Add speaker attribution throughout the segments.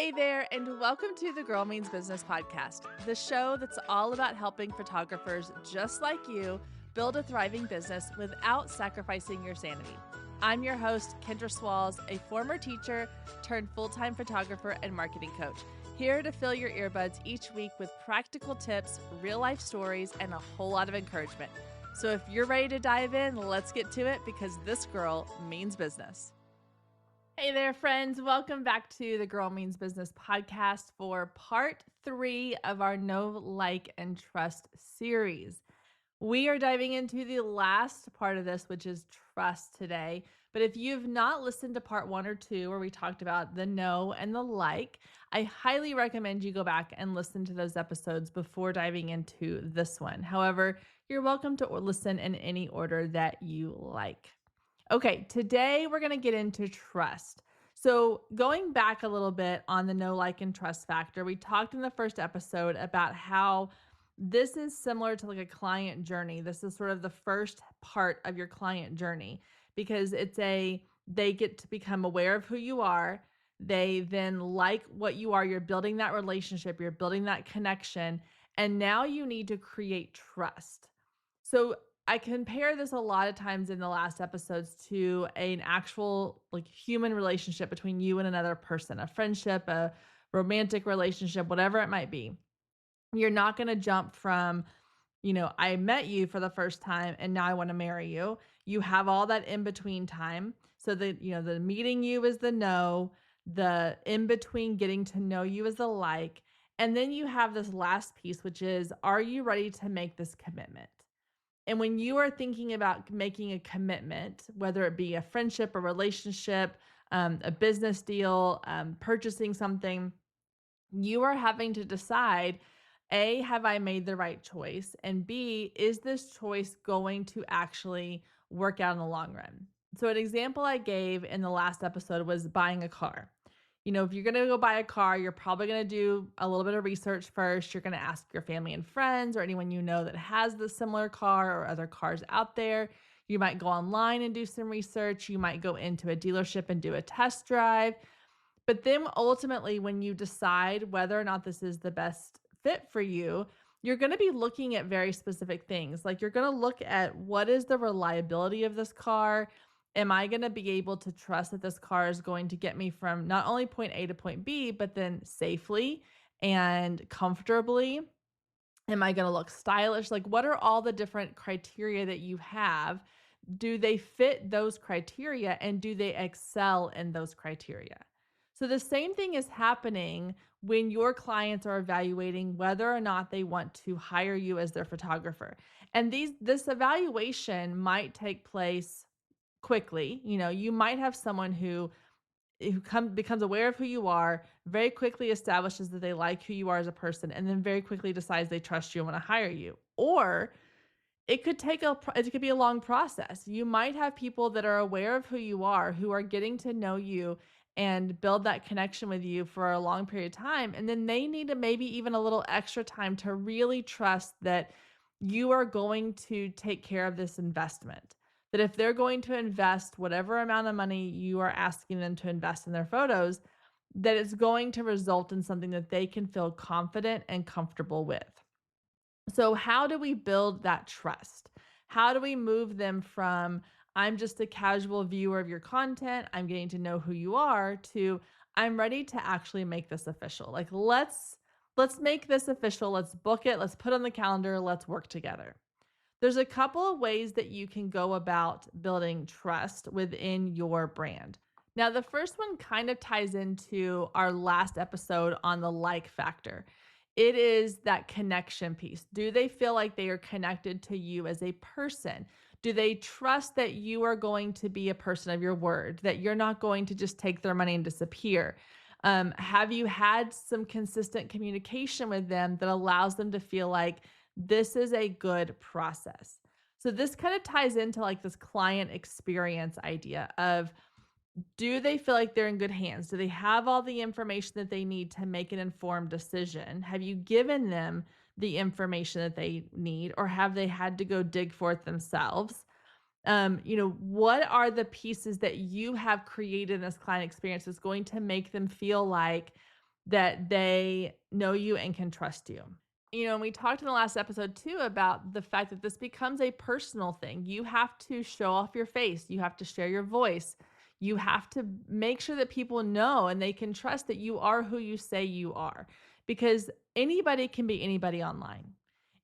Speaker 1: Hey there, and welcome to the Girl Means Business podcast, the show that's all about helping photographers just like you build a thriving business without sacrificing your sanity. I'm your host, Kendra Swalls, a former teacher turned full-time photographer and marketing coach, here to fill your earbuds each week with practical tips, real-life stories, and a whole lot of encouragement. So if you're ready to dive in, let's get to it because this girl means business. Hey there, friends. Welcome back to the Girl Means Business podcast for part 3 of our Know, Like, and Trust series. We are diving into the last part of this, which is trust today. But if you've not listened to part 1 or 2, where we talked about the know and the like, I highly recommend you go back and listen to those episodes before diving into this one. However, you're welcome to listen in any order that you like. Okay, today we're going to get into trust. So going back a little bit on the know, like, and trust factor, we talked in the first episode about how this is similar to like a client journey. This is sort of the first part of your client journey because they get to become aware of who you are. They then like what you are. You're building that relationship. You're building that connection. And now you need to create trust. So I compare this a lot of times in the last episodes to an actual like human relationship between you and another person, a friendship, a romantic relationship, whatever it might be. You're not going to jump from, I met you for the first time and now I want to marry you. You have all that in between time. So the meeting you is the know, the in between getting to know you is the like. And then you have this last piece, which is, are you ready to make this commitment? And when you are thinking about making a commitment, whether it be a friendship, a relationship, a business deal, purchasing something, you are having to decide, A, have I made the right choice? And B, is this choice going to actually work out in the long run? So an example I gave in the last episode was buying a car. If you're going to go buy a car, you're probably going to do a little bit of research first. You're going to ask your family and friends or anyone you know that has the similar car or other cars out there. You might go online and do some research. You might go into a dealership and do a test drive. But then ultimately, when you decide whether or not this is the best fit for you, you're going to be looking at very specific things. Like you're going to look at what is the reliability of this car? Am I going to be able to trust that this car is going to get me from not only point A to point B, but then safely and comfortably? Am I going to look stylish? Like, what are all the different criteria that you have? Do they fit those criteria and do they excel in those criteria? So the same thing is happening when your clients are evaluating whether or not they want to hire you as their photographer. And this evaluation might take place quickly. You might have someone who becomes aware of who you are, very quickly establishes that they like who you are as a person, and then very quickly decides they trust you and want to hire you. Or it could be a long process. You might have people that are aware of who you are, who are getting to know you and build that connection with you for a long period of time. And then they need to maybe even a little extra time to really trust that you are going to take care of this investment. That if they're going to invest whatever amount of money you are asking them to invest in their photos, that it's going to result in something that they can feel confident and comfortable with. So how do we build that trust? How do we move them from, I'm just a casual viewer of your content, I'm getting to know who you are, to I'm ready to actually make this official. Like let's make this official. Let's book it. Let's put it on the calendar. Let's work together. There's a couple of ways that you can go about building trust within your brand. Now, the first one kind of ties into our last episode on the like factor. It is that connection piece. Do they feel like they are connected to you as a person? Do they trust that you are going to be a person of your word, that you're not going to just take their money and disappear? Have you had some consistent communication with them that allows them to feel like this is a good process? So this kind of ties into like this client experience idea of, do they feel like they're in good hands? Do they have all the information that they need to make an informed decision? Have you given them the information that they need, or have they had to go dig for it themselves? What are the pieces that you have created in this client experience that's going to make them feel like that they know you and can trust you. And we talked in the last episode too about the fact that this becomes a personal thing. You have to show off your face, you have to share your voice, you have to make sure that people know and they can trust that you are who you say you are, because anybody can be anybody online.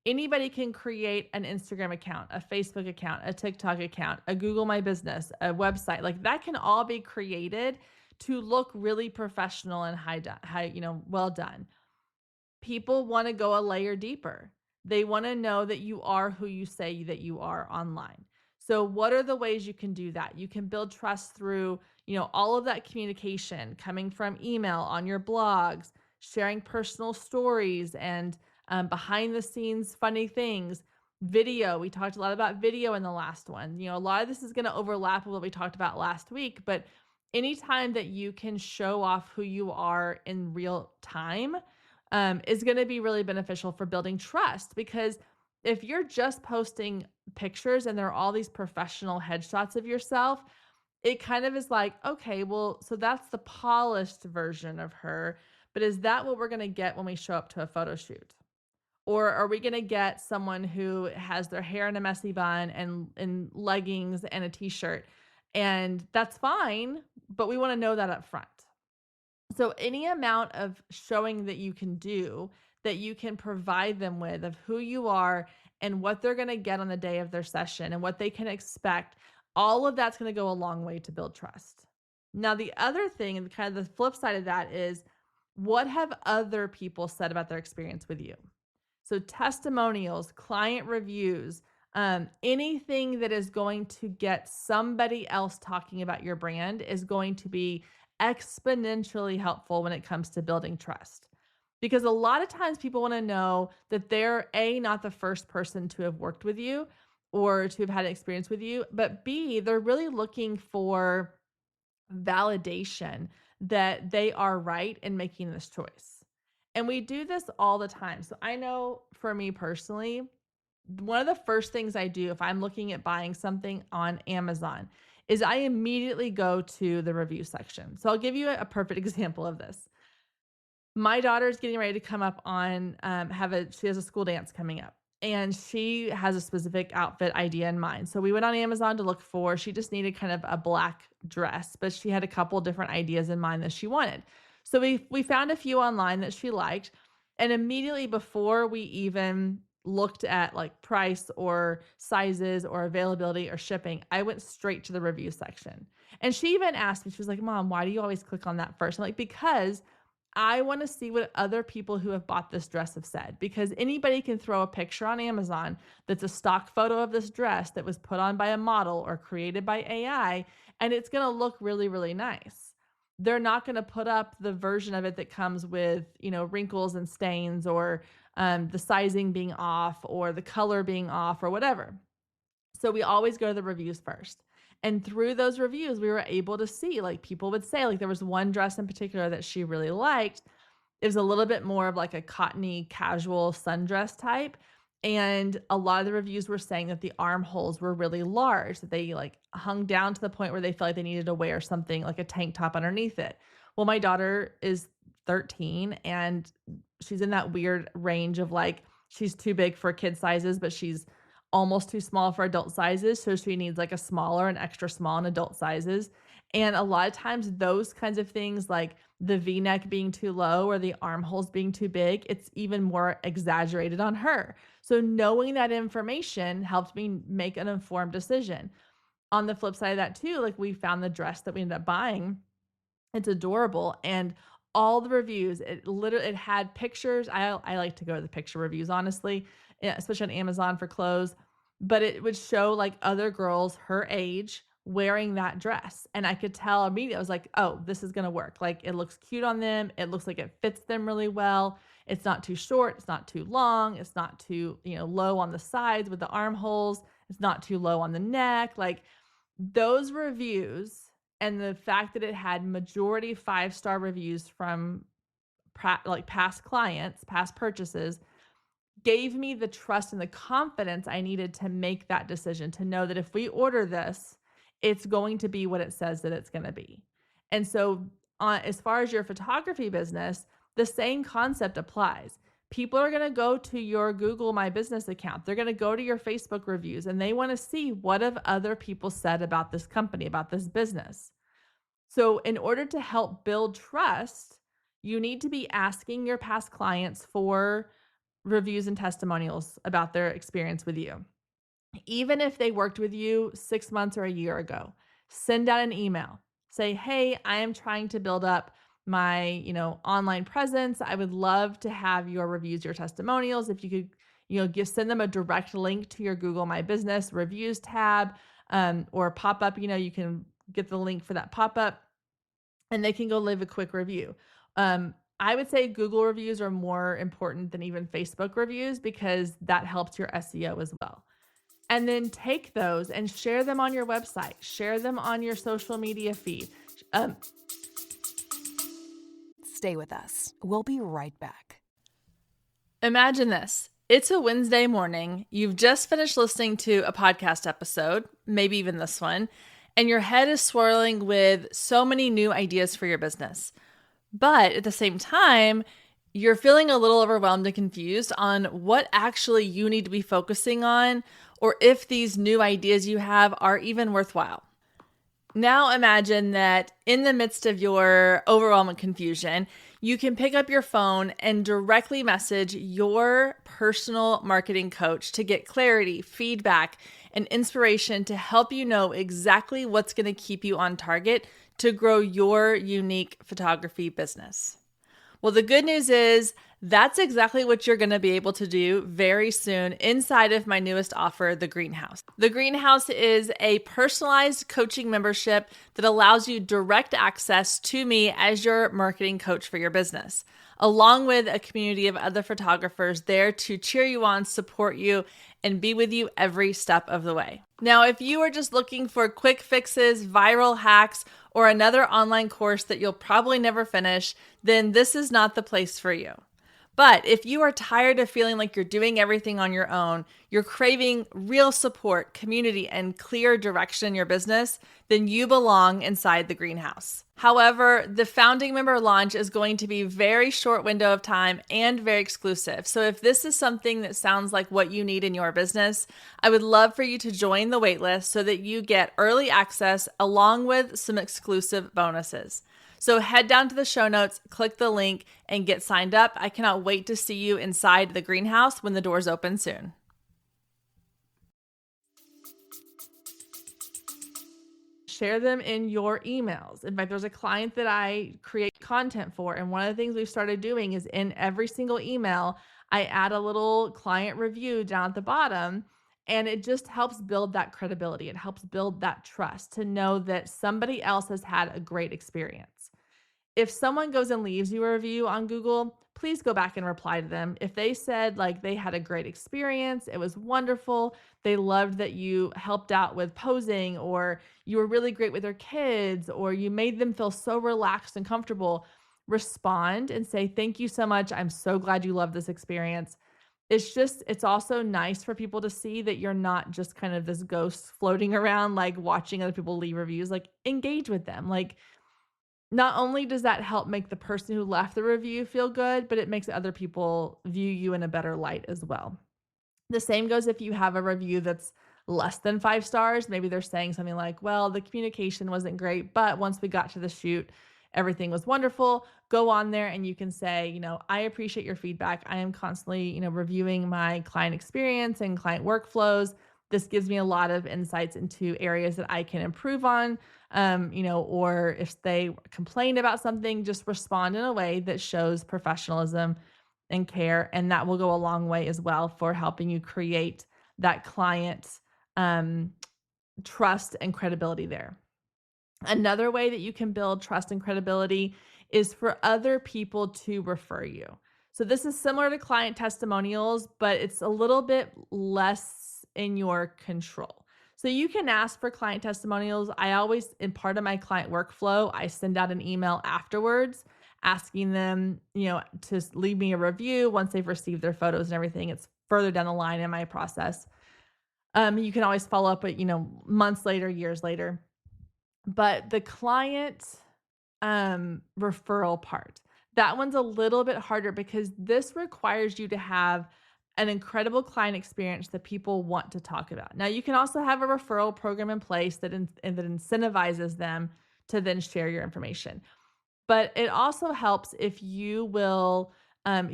Speaker 1: Anybody can create an Instagram account, a Facebook account, a TikTok account, a Google My Business, a website. Like that can all be created to look really professional and well done. People want to go a layer deeper. They want to know that you are who you say that you are online. So what are the ways you can do that? You can build trust through, all of that communication coming from email, on your blogs, sharing personal stories and behind the scenes funny things. Video, we talked a lot about video in the last one. A lot of this is going to overlap with what we talked about last week, but anytime that you can show off who you are in real time is going to be really beneficial for building trust. Because if you're just posting pictures and there are all these professional headshots of yourself, it kind of is like, okay, well, so that's the polished version of her. But is that what we're going to get when we show up to a photo shoot? Or are we going to get someone who has their hair in a messy bun and leggings and a t-shirt? And that's fine, but we want to know that up front. So any amount of showing that you can do, that you can provide them with of who you are and what they're going to get on the day of their session and what they can expect, all of that's going to go a long way to build trust. Now, the other thing, and kind of the flip side of that, is what have other people said about their experience with you? So testimonials, client reviews, anything that is going to get somebody else talking about your brand is going to be exponentially helpful when it comes to building trust. Because a lot of times people want to know that they're not the first person to have worked with you or to have had an experience with you, but B, they're really looking for validation that they are right in making this choice. And we do this all the time. So I know for me personally, one of the first things I do if I'm looking at buying something on Amazon is I immediately go to the review section. So I'll give you a perfect example of this. My daughter's getting ready to come up on, she has a school dance coming up and she has a specific outfit idea in mind. So we went on Amazon to look for, she just needed kind of a black dress, but she had a couple different ideas in mind that she wanted. So we found a few online that she liked. And immediately before we even looked at like price or sizes or availability or shipping, I went straight to the review section. And she even asked me, she was like, Mom, why do you always click on that first? I'm like, because I want to see what other people who have bought this dress have said, because anybody can throw a picture on Amazon that's a stock photo of this dress that was put on by a model or created by AI, and it's going to look really, really nice. They're not going to put up the version of it that comes with, wrinkles and stains or the sizing being off or the color being off or whatever. So we always go to the reviews first. And through those reviews, we were able to see, like people would say, like there was one dress in particular that she really liked. It was a little bit more of like a cottony casual sundress type. And a lot of the reviews were saying that the armholes were really large, that they like hung down to the point where they felt like they needed to wear something like a tank top underneath it. Well, my daughter is 13 and she's in that weird range of like, she's too big for kid sizes, but she's almost too small for adult sizes. So she needs like a smaller and extra small in adult sizes. And a lot of times those kinds of things, like the V-neck being too low or the armholes being too big, it's even more exaggerated on her. So knowing that information helped me make an informed decision. On the flip side of that too, like we found the dress that we ended up buying. It's adorable. And all the reviews, it had pictures. I like to go to the picture reviews, honestly, especially on Amazon for clothes, but it would show like other girls her age wearing that dress. And I could tell immediately, I was like, oh, this is going to work. Like it looks cute on them. It looks like it fits them really well. It's not too short. It's not too long. It's not too, low on the sides with the armholes. It's not too low on the neck. Like those reviews and the fact that it had majority 5-star reviews from past clients, past purchases, gave me the trust and the confidence I needed to make that decision, to know that if we order this, it's going to be what it says that it's going to be. And so as far as your photography business, The same concept applies. People are going to go to your Google My Business account. They're going to go to your Facebook reviews and they want to see what have other people said about this company, about this business. So in order to help build trust, you need to be asking your past clients for reviews and testimonials about their experience with you. Even if they worked with you 6 months or a year ago, send out an email. Say, hey, I am trying to build up my, online presence. I would love to have your reviews, your testimonials. If you could, send them a direct link to your Google My Business reviews tab, or pop up, you can get the link for that pop up and they can go leave a quick review. I would say Google reviews are more important than even Facebook reviews because that helps your SEO as well. And then take those and share them on your website, share them on your social media feed.
Speaker 2: Stay with us. We'll be right back.
Speaker 1: Imagine this. It's a Wednesday morning. You've just finished listening to a podcast episode, maybe even this one, and your head is swirling with so many new ideas for your business. But at the same time, you're feeling a little overwhelmed and confused on what actually you need to be focusing on, or if these new ideas you have are even worthwhile. Now imagine that in the midst of your overwhelming confusion, you can pick up your phone and directly message your personal marketing coach to get clarity, feedback, and inspiration to help you know exactly what's going to keep you on target to grow your unique photography business. Well, the good news is that's exactly what you're going to be able to do very soon inside of my newest offer, The Greenhouse. The Greenhouse is a personalized coaching membership that allows you direct access to me as your marketing coach for your business, along with a community of other photographers there to cheer you on, support you, and be with you every step of the way. Now, if you are just looking for quick fixes, viral hacks, or another online course that you'll probably never finish, then this is not the place for you. But if you are tired of feeling like you're doing everything on your own, you're craving real support, community, and clear direction in your business, then you belong inside the Greenhouse. However, the founding member launch is going to be a very short window of time and very exclusive. So if this is something that sounds like what you need in your business, I would love for you to join the waitlist so that you get early access along with some exclusive bonuses. So head down to the show notes, click the link, and get signed up. I cannot wait to see you inside the Greenhouse when the doors open soon. Share them in your emails. In fact, there's a client that I create content for, and one of the things we've started doing is in every single email, I add a little client review down at the bottom, and it just helps build that credibility. It helps build that trust to know that somebody else has had a great experience. If someone goes and leaves you a review on Google, please go back and reply to them. If they said like they had a great experience, it was wonderful, they loved that you helped out with posing, or you were really great with their kids, or you made them feel so relaxed and comfortable, respond and say, thank you so much. I'm so glad you loved this experience. It's also nice for people to see that you're not just kind of this ghost floating around, like watching other people leave reviews. Like, engage with them. Like, not only does that help make the person who left the review feel good, but it makes other people view you in a better light as well. The same goes if you have a review that's less than 5 stars. Maybe they're saying something like, well, the communication wasn't great, but once we got to the shoot, everything was wonderful. Go on there and you can say, I appreciate your feedback. I am constantly, reviewing my client experience and client workflows. This gives me a lot of insights into areas that I can improve on. Or if they complain about something, just respond in a way that shows professionalism and care. And that will go a long way as well for helping you create that client trust and credibility there. Another way that you can build trust and credibility is for other people to refer you. So this is similar to client testimonials, but it's a little bit less in your control. So you can ask for client testimonials. I always, in part of my client workflow, I send out an email afterwards asking them, to leave me a review once they've received their photos and everything. It's further down the line in my process. You can always follow up with, months later, years later. But the client referral part, That one's a little bit harder because this requires you to have an incredible client experience that people want to talk about. Now, you can also have a referral program in place and that incentivizes them to then share your information. But it also helps if you will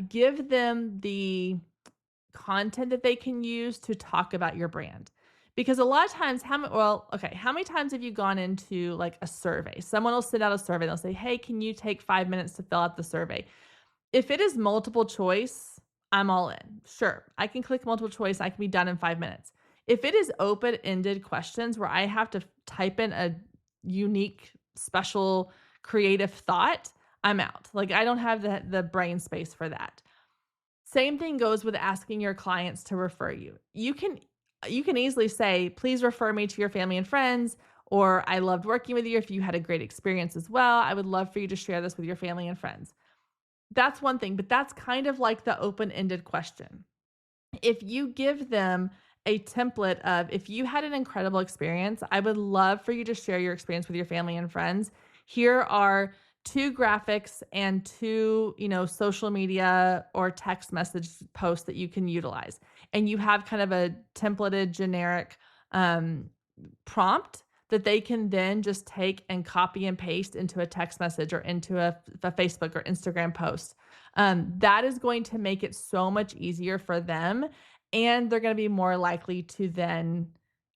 Speaker 1: give them the content that they can use to talk about your brand. Because a lot of times, how many times have you gone into like a survey? Someone will send out a survey. They'll say, hey, can you take 5 minutes to fill out the survey? If it is multiple choice, I'm all in. Sure, I can click multiple choice. I can be done in 5 minutes. If it is open-ended questions where I have to type in a unique, special, creative thought, I'm out. Like I don't have the brain space for that. Same thing goes with asking your clients to refer you. You can easily say, please refer me to your family and friends, or I loved working with you. If you had a great experience as well, I would love for you to share this with your family and friends. That's one thing, but that's kind of like the open-ended question. If you give them a template of, if you had an incredible experience, I would love for you to share your experience with your family and friends. Here are 2 graphics and 2, social media or text message posts that you can utilize. And you have kind of a templated generic prompt that they can then just take and copy and paste into a text message or into a Facebook or Instagram post. That is going to make it so much easier for them, and they're going to be more likely to then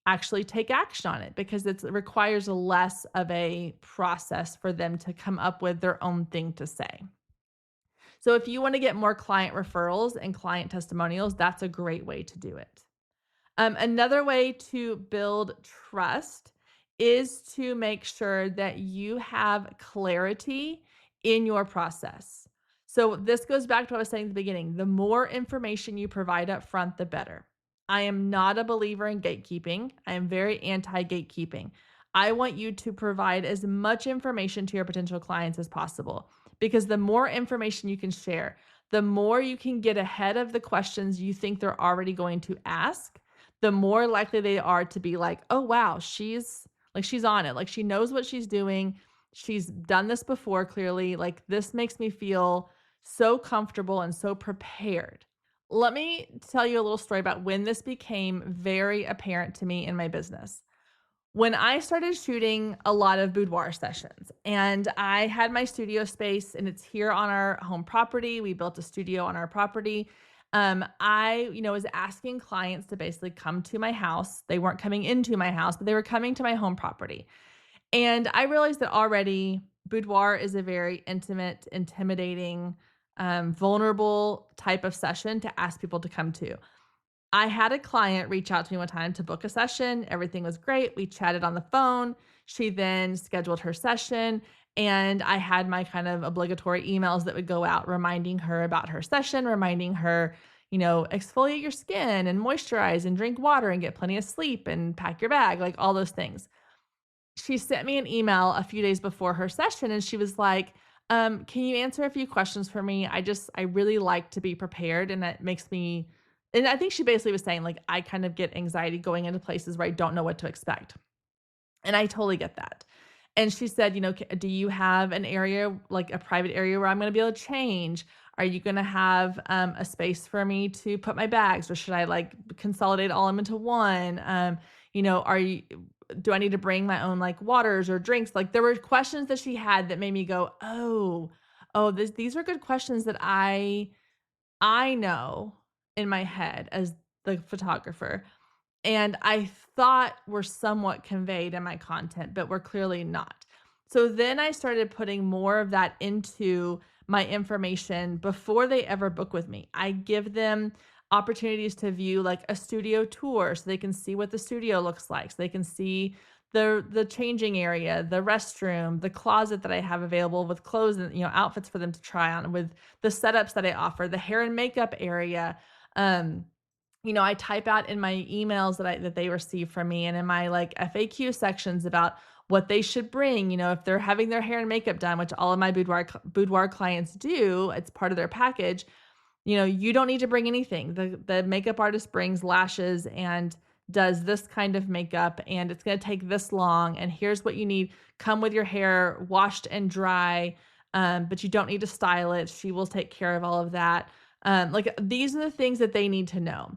Speaker 1: actually take action on it because it requires less of a process for them to come up with their own thing to say. So if you want to get more client referrals and client testimonials, that's a great way to do it. Another way to build trust is to make sure that you have clarity in your process. So this goes back to what I was saying at the beginning. The more information you provide up front, the better. I am not a believer in gatekeeping. I am very anti-gatekeeping. I want you to provide as much information to your potential clients as possible because the more information you can share, the more you can get ahead of the questions you think they're already going to ask, the more likely they are to be like, oh, wow, she's on it. Like she knows what she's doing. She's done this before, clearly. Like this makes me feel so comfortable and so prepared. Let me tell you a little story about when this became very apparent to me in my business. When I started shooting a lot of boudoir sessions and I had my studio space and it's here on our home property, we built a studio on our property. I was asking clients to basically come to my house. They weren't coming into my house, but they were coming to my home property. And I realized that already boudoir is a very intimate, intimidating, vulnerable type of session to ask people to come to. I had a client reach out to me one time to book a session. Everything was great. We chatted on the phone. She then scheduled her session, and I had my kind of obligatory emails that would go out reminding her about her session, reminding her, exfoliate your skin and moisturize and drink water and get plenty of sleep and pack your bag, like all those things. She sent me an email a few days before her session and she was like, can you answer a few questions for me? I really like to be prepared, and that makes me, and I think she basically was saying like, I kind of get anxiety going into places where I don't know what to expect. And I totally get that. And she said, do you have an area, like a private area where I'm going to be able to change? Are you going to have a space for me to put my bags, or should I like consolidate all of them into one? Do I need to bring my own like waters or drinks? Like there were questions that she had that made me go, these are good questions that I know in my head as the photographer. And I thought were somewhat conveyed in my content, but were clearly not. So then I started putting more of that into my information before they ever book with me. I give them opportunities to view like a studio tour so they can see what the studio looks like. So they can see the changing area, the restroom, the closet that I have available with clothes and, outfits for them to try on, with the setups that I offer, the hair and makeup area. I type out in my emails that they receive from me and in my like FAQ sections about what they should bring, if they're having their hair and makeup done, which all of my boudoir clients do, it's part of their package. You don't need to bring anything. The makeup artist brings lashes and does this kind of makeup, and it's going to take this long. And here's what you need. Come with your hair washed and dry. but you don't need to style it. She will take care of all of that. Like these are the things that they need to know.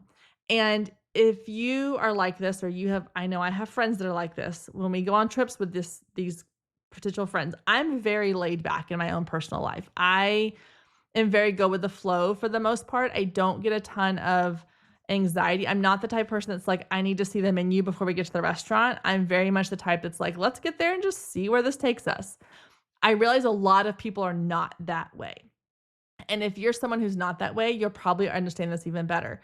Speaker 1: And if you are like this, or I know I have friends that are like this. When we go on trips with these potential friends, I'm very laid back in my own personal life. I am very go with the flow for the most part. I don't get a ton of anxiety. I'm not the type of person that's like, I need to see the menu before we get to the restaurant. I'm very much the type that's like, let's get there and just see where this takes us. I realize a lot of people are not that way. And if you're someone who's not that way, you'll probably understand this even better.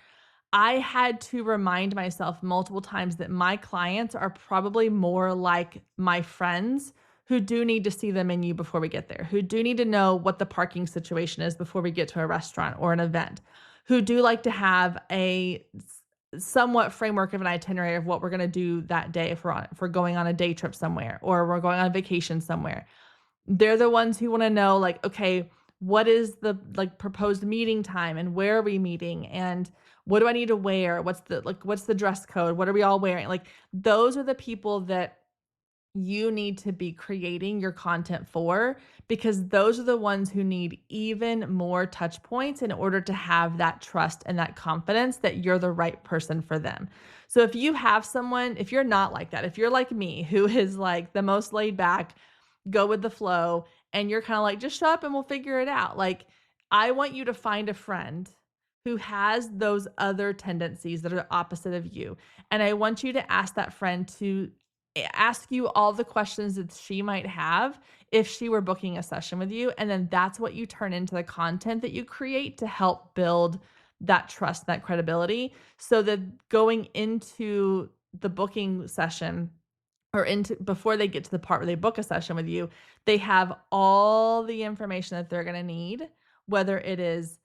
Speaker 1: I had to remind myself multiple times that my clients are probably more like my friends who do need to see the menu before we get there, who do need to know what the parking situation is before we get to a restaurant or an event, who do like to have a somewhat framework of an itinerary of what we're going to do that day if we're going on a day trip somewhere or we're going on vacation somewhere. They're the ones who want to know, like, okay, what is the like proposed meeting time and where are we meeting and what do I need to wear? What's the dress code? What are we all wearing? Like those are the people that you need to be creating your content for, because those are the ones who need even more touch points in order to have that trust and that confidence that you're the right person for them. So if you have someone, if you're not like that, if you're like me, who is like the most laid back, go with the flow, and you're kind of like, just show up and we'll figure it out. Like, I want you to find a friend who has those other tendencies that are opposite of you. And I want you to ask that friend to ask you all the questions that she might have if she were booking a session with you. And then that's what you turn into the content that you create to help build that trust, that credibility, so that going into the booking session or into before they get to the part where they book a session with you, they have all the information that they're going to need, whether it is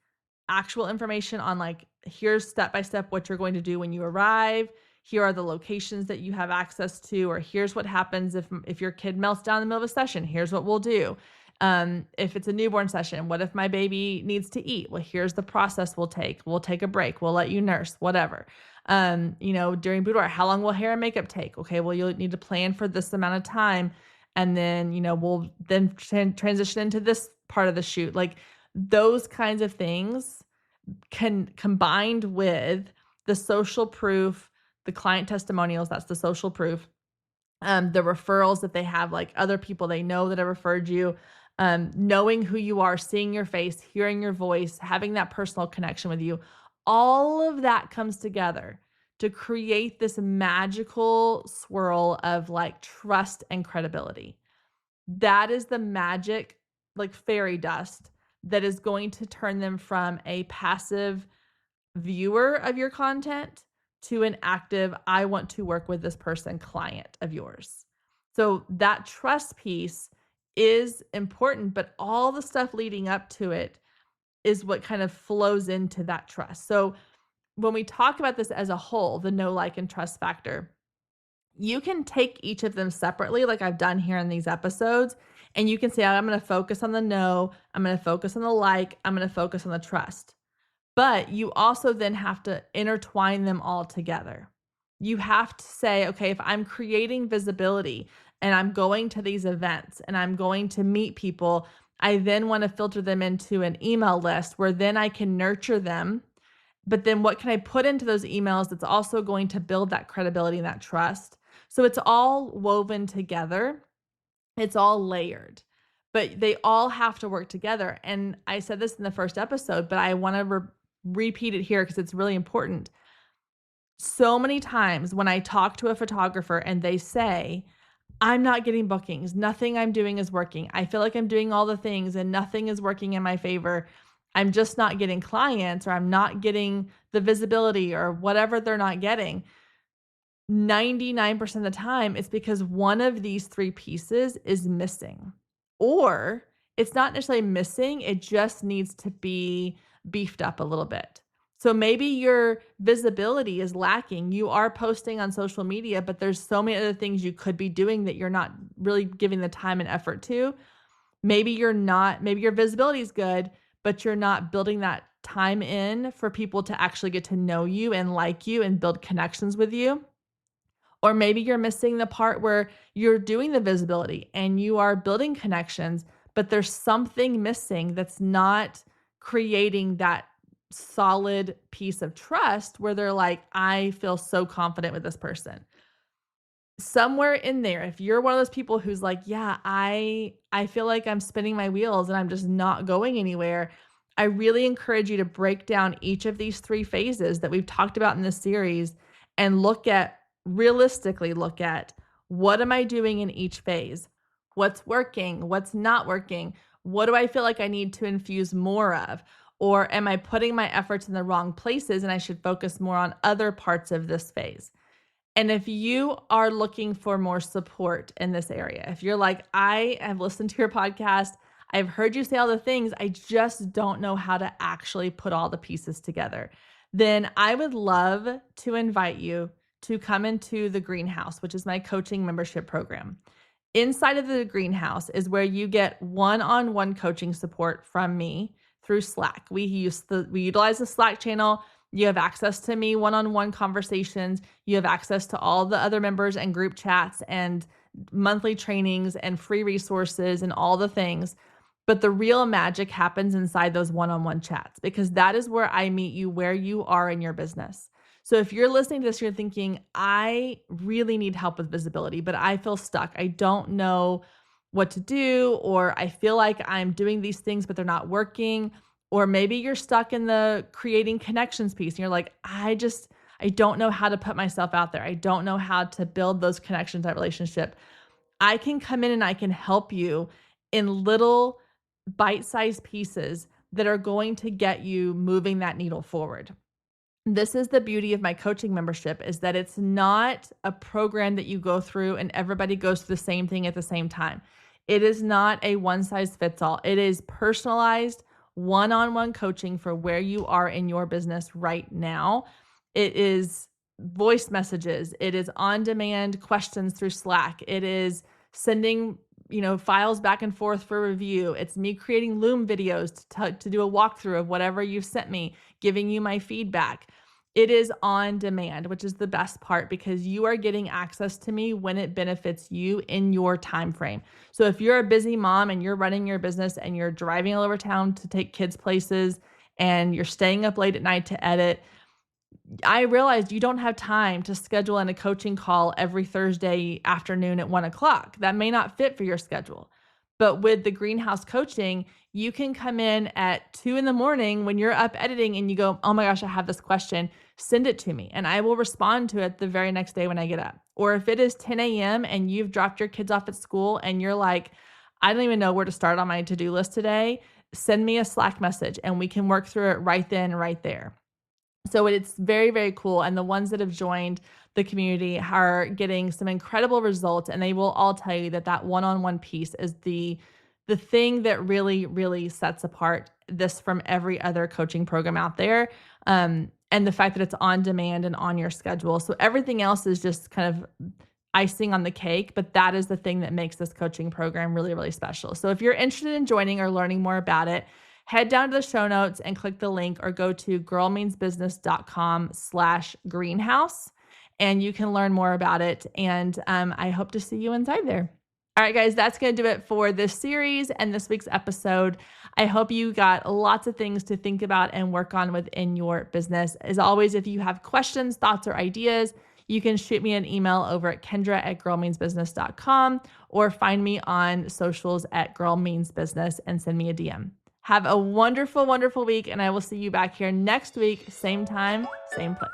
Speaker 1: actual information on like, here's step by step what you're going to do when you arrive. Here are the locations that you have access to, or here's what happens if your kid melts down in the middle of a session. Here's what we'll do. If it's a newborn session, what if my baby needs to eat? Well, here's the process we'll take. We'll take a break. We'll let you nurse, whatever. During boudoir, how long will hair and makeup take? Okay, well, you'll need to plan for this amount of time. And then, we'll then transition into this part of the shoot. Like those kinds of things combined with the social proof, the client testimonials, that's the social proof, the referrals that they have, like other people they know that have referred you, knowing who you are, seeing your face, hearing your voice, having that personal connection with you. All of that comes together to create this magical swirl of like trust and credibility. That is the magic, like fairy dust, that is going to turn them from a passive viewer of your content to an active, I want to work with this person client of yours. So that trust piece is important, but all the stuff leading up to it is what kind of flows into that trust. So when we talk about this as a whole, the know, like, and trust factor, you can take each of them separately, like I've done here in these episodes, and you can say, I'm going to focus on the know, I'm going to focus on the like, I'm going to focus on the trust. But you also then have to intertwine them all together. You have to say, okay, if I'm creating visibility and I'm going to these events and I'm going to meet people, I then want to filter them into an email list where then I can nurture them. But then what can I put into those emails that's also going to build that credibility and that trust? So it's all woven together. It's all layered, but they all have to work together. And I said this in the first episode, but I want to repeat it here because it's really important. So many times when I talk to a photographer and they say, I'm not getting bookings, nothing I'm doing is working, I feel like I'm doing all the things and nothing is working in my favor, I'm just not getting clients, or I'm not getting the visibility, or whatever they're not getting, 99% of the time it's because one of these three pieces is missing. Or it's not necessarily missing, it just needs to be beefed up a little bit. So maybe your visibility is lacking. You are posting on social media, but there's so many other things you could be doing that you're not really giving the time and effort to. Maybe your visibility is good, but you're not building that time in for people to actually get to know you and like you and build connections with you. Or maybe you're missing the part where you're doing the visibility and you are building connections, but there's something missing that's not creating that solid piece of trust where they're like, I feel so confident with this person. Somewhere in there, if you're one of those people who's like, yeah, I feel like I'm spinning my wheels and I'm just not going anywhere, I really encourage you to break down each of these 3 phases that we've talked about in this series and realistically look at, what am I doing in each phase? What's working? What's not working? What do I feel like I need to infuse more of? Or am I putting my efforts in the wrong places and I should focus more on other parts of this phase? And if you are looking for more support in this area, if you're like, I have listened to your podcast, I've heard you say all the things, I just don't know how to actually put all the pieces together, then I would love to invite you to come into the Greenhouse, which is my coaching membership program. Inside of the Greenhouse is where you get one-on-one coaching support from me through Slack. We utilize the Slack channel. You have access to me one-on-one conversations. You have access to all the other members and group chats and monthly trainings and free resources and all the things. But the real magic happens inside those one-on-one chats, because that is where I meet you where you are in your business. So if you're listening to this, you're thinking, I really need help with visibility, but I feel stuck. I don't know what to do, or I feel like I'm doing these things, but they're not working. Or maybe you're stuck in the creating connections piece and you're like, I don't know how to put myself out there. I don't know how to build those connections, that relationship. I can come in and I can help you in little bite-sized pieces that are going to get you moving that needle forward. This is the beauty of my coaching membership, is that it's not a program that you go through and everybody goes through the same thing at the same time. It is not a one size fits all. It is personalized one-on-one coaching for where you are in your business right now. It is voice messages. It is on-demand questions through Slack. It is sending files back and forth for review. It's me creating Loom videos to do a walkthrough of whatever you've sent me, giving you my feedback. It is on demand, which is the best part, because you are getting access to me when it benefits you in your time frame. So if you're a busy mom and you're running your business and you're driving all over town to take kids places and you're staying up late at night to edit, I realized you don't have time to schedule in a coaching call every Thursday afternoon at 1:00. That may not fit for your schedule. But with the Greenhouse coaching, you can come in at 2 a.m. when you're up editing and you go, oh my gosh, I have this question. Send it to me and I will respond to it the very next day when I get up. Or if it is 10 a.m. and you've dropped your kids off at school and you're like, I don't even know where to start on my to-do list today, send me a Slack message and we can work through it right then, right there. So it's very, very cool. And the ones that have joined the community are getting some incredible results. And they will all tell you that one-on-one piece is the thing that really, really sets apart this from every other coaching program out there. And the fact that it's on demand and on your schedule. So everything else is just kind of icing on the cake, but that is the thing that makes this coaching program really, really special. So if you're interested in joining or learning more about it, head down to the show notes and click the link, or go to girlmeansbusiness.com/greenhouse and you can learn more about it. And I hope to see you inside there. All right, guys, that's going to do it for this series and this week's episode. I hope you got lots of things to think about and work on within your business. As always, if you have questions, thoughts, or ideas, you can shoot me an email over at kendra@girlmeansbusiness.com or find me on socials at girlmeansbusiness and send me a DM. Have a wonderful, wonderful week, and I will see you back here next week, same time, same place.